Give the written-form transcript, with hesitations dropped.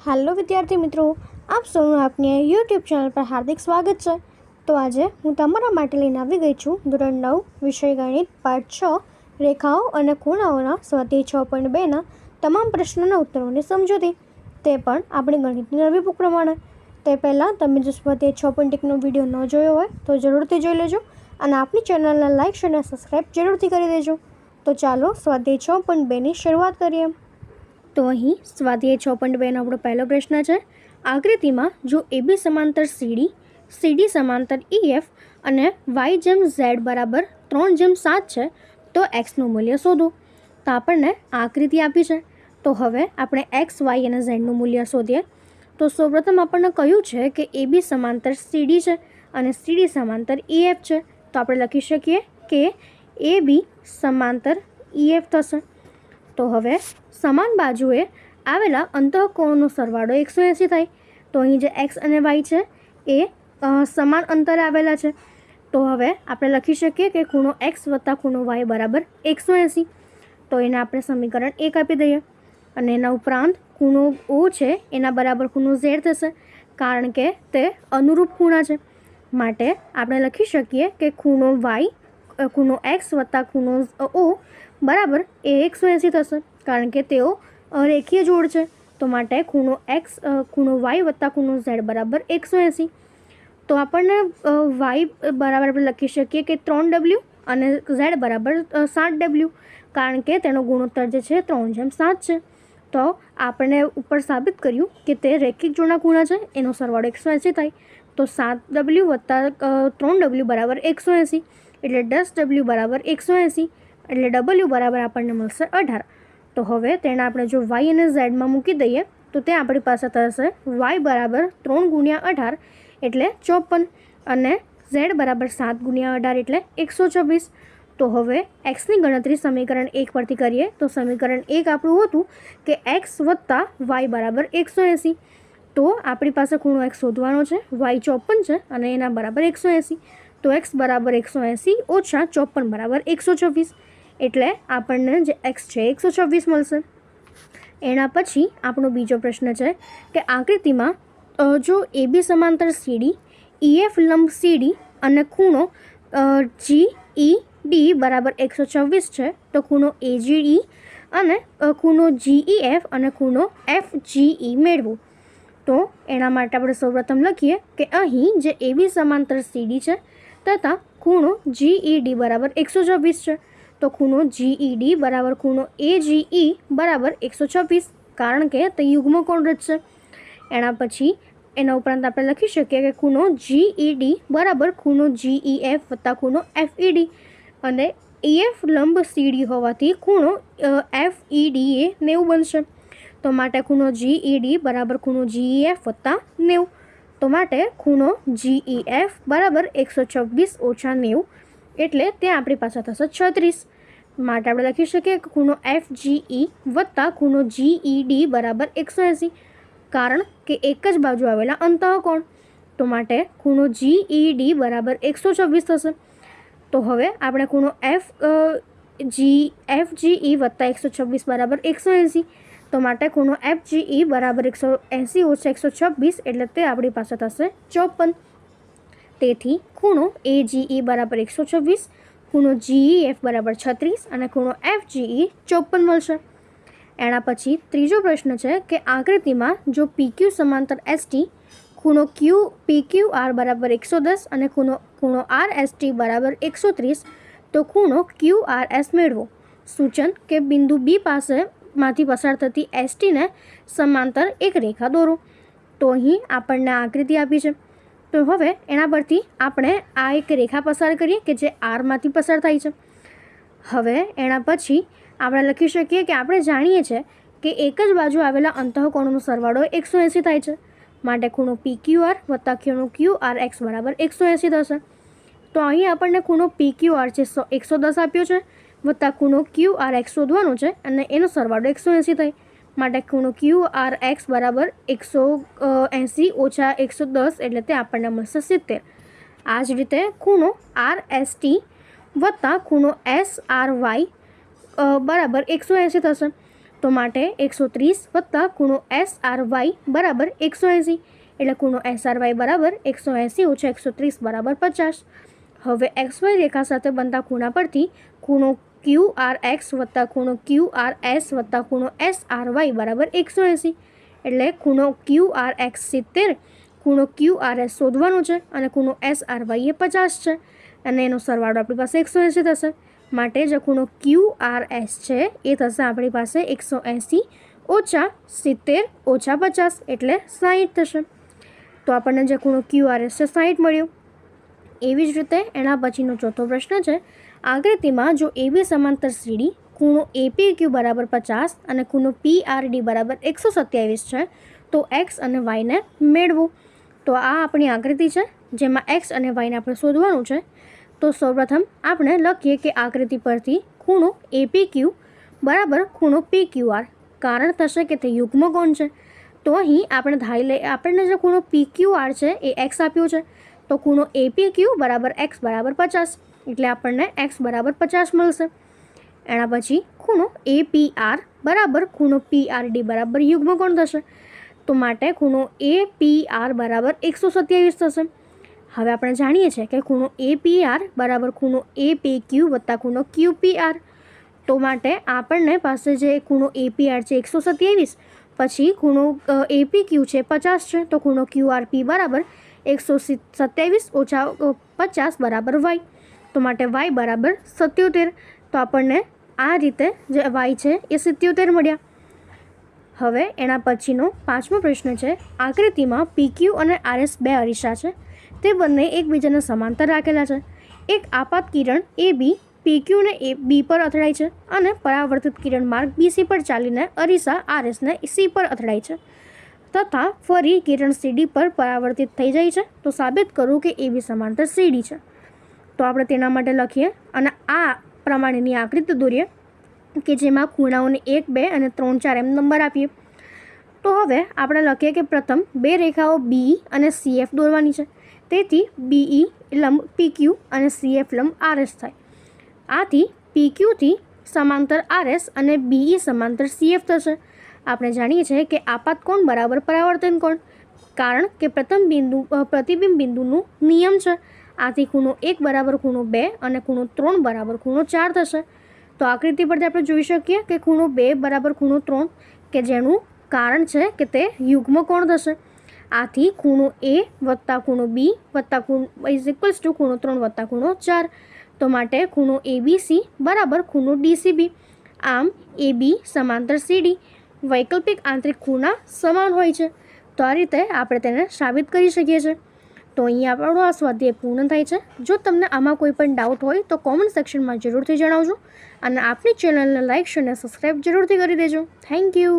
Hello विद्यार्थी मित्रों, आप સૌનું આપની યુટ્યુબ ચેનલ પર હાર્દિક સ્વાગત છે। તો આજે હું તમારા માટે લઈને આવી ગઈ છું ધોરણ 9 વિષય ગણિત પાઠ 6 રેખાઓ અને ખૂણાઓના સ્વાધ્યાય 6.2ના તમામ પ્રશ્નોના ઉત્તરોની સમજૂતી, તે પણ આપણી ગણિતની નવી બુક પ્રમાણે। તે પહેલાં તમે જો સ્વાધ્યાય 6.1નો વિડીયો ન જોયો હોય તો જરૂરથી જોઈ લેજો અને આપણી ચેનલને લાઇક અને સબસ્ક્રાઈબ જરૂરથી કરી દેજો। તો ચાલો સ્વાધ્યાય 6.2ની શરૂઆત કરીએ। તો અહીં સ્વાધ્યાય 6.2નો આપણો પહેલો પ્રશ્ન છે। આકૃતિમાં જો AB સમાંતર CD સમાંતર EF અને Y/Z બરાબર 3/7 છે તો Xનું મૂલ્ય શોધો। તો આપણને આકૃતિ આપી છે, તો હવે આપણે X, Y અને Zનું મૂલ્ય શોધીએ। તો સૌપ્રથમ આપણને કહ્યું છે કે AB સમાંતર CD છે અને CD સમાંતર EF છે, તો આપણે લખી શકીએ કે AB સમાંતર EF થશે। તો હવે સમાન બાજુએ આવેલા અંતઃકોણનો સરવાળો 180 થાય। તો અહીં જે X અને Y છે એ સમાન અંતરે આવેલા છે, તો હવે આપણે લખી શકીએ કે ખૂણો X વત્તા ખૂણો Y બરાબર 180। તો એને આપણે સમીકરણ 1 આપી દઈએ અને એના ઉપરાંત ખૂણો O છે એના બરાબર ખૂણો Z થશે, કારણ કે તે અનુરૂપ ખૂણા છે, માટે આપણે લખી શકીએ કે ખૂણો X વત્તા ખૂણો O બરાબર એ 180 થશે, કારણ કે તેઓ રેખીય જોડ છે। તો માટે ખૂણો Y વત્તા ખૂણો Z બરાબર 180। તો આપણને Y બરાબર આપણે લખી શકીએ કે 3W અને Z બરાબર 7W, કારણ કે તેનો ગુણોત્તર જે છે 3/7 છે। તો આપણે ઉપર સાબિત કર્યું કે તે રેખિક જોડના ખૂણા છે, એનો સરવાળો 180 થાય। તો 7W વત્તા 3W બરાબર 180, એટલે 10W બરાબર 180, એટલે W બરાબર આપણને મળશે 18। તો હવે તેને આપણે જો Y અને Zમાં મૂકી દઈએ તો તે આપણી પાસે થશે Y બરાબર 3 × 18 એટલે 54 અને Z બરાબર 7 × 18 એટલે 126। તો હવે Xની ગણતરી સમીકરણ 1 પરથી કરીએ તો સમીકરણ 1 આપણું હતું કે X વત્તા Y બરાબર 180। તો આપણી પાસે ખૂણો X શોધવાનો છે, Y 54 છે અને એના બરાબર 180। તો X બરાબર 180 ઓછા 54 બરાબર 126, એટલે આપણને જે X છે 126 મળશે। એના પછી આપણો બીજો પ્રશ્ન છે કે આકૃતિમાં જો AB સમાંતર CD, EF લંબ CD અને ખૂણો GED બરાબર 126 છે, તો ખૂણો AGE અને ખૂણો GEF અને ખૂણો FGE મેળવો। તો એના માટે આપણે સૌપ્રથમ લખીએ કે અહીં જે AB સમાંતર CD છે તથા ખૂણો GED બરાબર 126 છે, તો ખૂણો GED બરાબર ખૂણો AGE બરાબર 126, કારણ કે તે યુગ્મ કોણ રચશે। એના પછી એના ઉપરાંત આપણે લખી શકીએ કે ખૂણો GED બરાબર ખૂણો GEF વત્તા ખૂણો FED અને EF લંબ CD હોવાથી ખૂણો FED એ 90 બનશે। તો માટે ખૂણો GED બરાબર ખૂણો GEF વત્તા 90, તો માટે ખૂણો GEF બરાબર 126 ઓછા 90 એટલે તે આપણી પાસે થશે 36। માટે આપણે લખી શકીએ કે ખૂણો FGE વત્તા ખૂણો GED બરાબર 180, કારણ કે એક જ બાજુ આવેલા અંતઃકોણ, તો માટે ખૂણો GED બરાબર 126 થશે। તો હવે આપણે ખૂણો FGE વત્તા 126 બરાબર 180, તો માટે ખૂણો FGE બરાબર 180 ઓછા 126 એટલે તે આપણી પાસે થશે 54। તેથી ખૂણો AGE બરાબર 126, ખૂણો GEF બરાબર 36 અને ખૂણો FGE 54 મળશે। એના પછી ત્રીજો પ્રશ્ન છે કે આકૃતિમાં જો PQ સમાંતર ST, ખૂણો PQR બરાબર 110 અને ખૂણો RST બરાબર 130, તો ખૂણો QRS મેળવો। સૂચન કે બિંદુ B માંથી પસાર થતી STને સમાંતર એક રેખા દોરો। તો અહીં આપણને આકૃતિ આપી છે, તો હવે એના પરથી આપણે આ એક રેખા પસાર કરીએ કે જે R માંથી પસાર થાય છે। હવે એના પછી આપણે લખી શકીએ કે આપણે જાણીએ છીએ કે એક જ બાજુ આવેલા અંતઃકોણનો સરવાળો 180 થાય છે, માટે ખૂણો PQR વત્તા ખૂણો QRX બરાબર 180 થશે। તો અહીં આપણને ખૂણો PQR છે 110 આપ્યો છે વત્તા ખૂણો QRX શોધવાનો છે અને એનો સરવાળો 180 થાય, માટે ખૂણો QRX બરાબર 180 ઓછા 110 એટલે તે આપણને મળશે 70। આ જ રીતે ખૂણો RST વત્તા ખૂણો SRY બરાબર 180 થશે। તો માટે 130 વત્તા ખૂણો SRY બરાબર 180, એટલે ખૂણો SRY બરાબર 180 ઓછા 130 બરાબર 50. હવે XY રેખા સાથે બનતા ખૂણા પરથી ખૂણો QRX વત્તા ખૂણો QRS વત્તા ખૂણો SRY બરાબર 180, એટલે ખૂણો QRX 70, ખૂણો QRS શોધવાનું છે અને ખૂણો SRY એ 50 છે અને એનો સરવાળો આપણી પાસે 180 થશે. માટે જે ખૂણો QRS છે એ થશે આપણી પાસે 180 ઓછા 70 ઓછા 50 એટલે 60 થશે. તો આપણને જે ખૂણો QRS છે 60 મળ્યો. એવી જ રીતે એના પછીનો ચોથો પ્રશ્ન છે, આકૃતિમાં જો AB સમાંતર CD ખૂણો APQ બરાબર 50 અને ખૂણો PRD બરાબર 127 છે તો X અને Yને મેળવો. તો આ આપણી આકૃતિ છે જેમાં X અને Yને આપણે શોધવાનું છે. તો સૌપ્રથમ આપણે લખીએ કે આકૃતિ પરથી ખૂણો APQ બરાબર ખૂણો PQR, કારણ થશે કે તે યુગ્મ કોણ છે. તો અહીં આપણે ધારી લઈએ, આપણને જે ખૂણો PQR છે એ X આપ્યો છે, તો ખૂણો APQ બરાબર X બરાબર 50, એટલે આપણને X બરાબર 50 મળશે. એના પછી ખૂણો APR બરાબર ખૂણો PRD બરાબર યુગ્મ કોણ થશે, તો માટે ખૂણો APR બરાબર 127 થશે. હવે આપણે જાણીએ છીએ કે ખૂણો APR બરાબર ખૂણો APQ વત્તા ખૂણો QPR, તો માટે આપણને પાસે જે ખૂણો APR છે 127, પછી ખૂણો APQ છે 50 છે, તો ખૂણો QRP બરાબર 127 ઓછા 50 બરાબર Y, તો માટે Y બરાબર 77. તો આપણને આ રીતે જે Y છે એ 77 મળ્યા. હવે એના પછીનો પાંચમો પ્રશ્ન છે, આકૃતિમાં PQ અને RS બે અરીસા છે, તે બંને એકબીજાને સમાંતર રાખેલા છે. એક આપાત કિરણ AB PQ ને B પર અથડાય છે અને પરાવર્તિત કિરણ માર્ગ BC પર ચાલીને અરીસા RS ને C પર અથડાય છે તથા ફરી કિરણ CD પર પરાવર્તિત થઈ જાય છે. તો સાબિત કરું કે AB સમાંતર CD છે. તો આપણે તેના માટે લખીએ અને આ પ્રમાણેની આકૃતિ દોરીએ કે જેમાં ખૂણાઓને 1, 2 અને 3, 4 એમ નંબર આપીએ. તો હવે આપણે લખીએ કે પ્રથમ બે રેખાઓ BE અને CF દોરવાની છે. તેથી BE લંબ PQ અને CF લંબ RS થાય. આથી PQ થી સમાંતર RS અને BE સમાંતર CF થશે. આપણે જાણીએ છીએ કે આપાત કોણ બરાબર પરાવર્તન કોણ, કારણ કે પ્રતિબિંબ બિંદુનું નિયમ છે. આથી ખૂણો 1 બરાબર ખૂણો 2 અને ખૂણો 3 બરાબર ખૂણો 4 થશે. તો આકૃતિ પરથી આપણે જોઈ શકીએ કે ખૂણો 2 બરાબર ખૂણો 3, કે જેનું કારણ છે કે તે યુગ્મ કોણ થશે. આથી ખૂણો A વત્તા ખૂણો B વત્તા ખૂણો 3 વત્તા ખૂણો 4, તો માટે ખૂણો ABC બરાબર ખૂણો DCB. આમ AB સમાંતર CD, વૈકલ્પિક આંતરિક ખૂણા સમાન હોય છે. તો આ રીતે આપણે તેને સાબિત કરી શકીએ છીએ. તો અહીંયા આપણો આ સ્વાધ્યાય પૂર્ણ થાય છે. જો તમને આમાં કોઈ પણ ડાઉટ હોય તો કોમેન્ટ સેક્શનમાં જરૂરથી જણાવજો અને આપણી ચેનલને લાઇક, શેર અને સબસ્ક્રાઈબ જરૂરથી કરી દેજો. Thank you.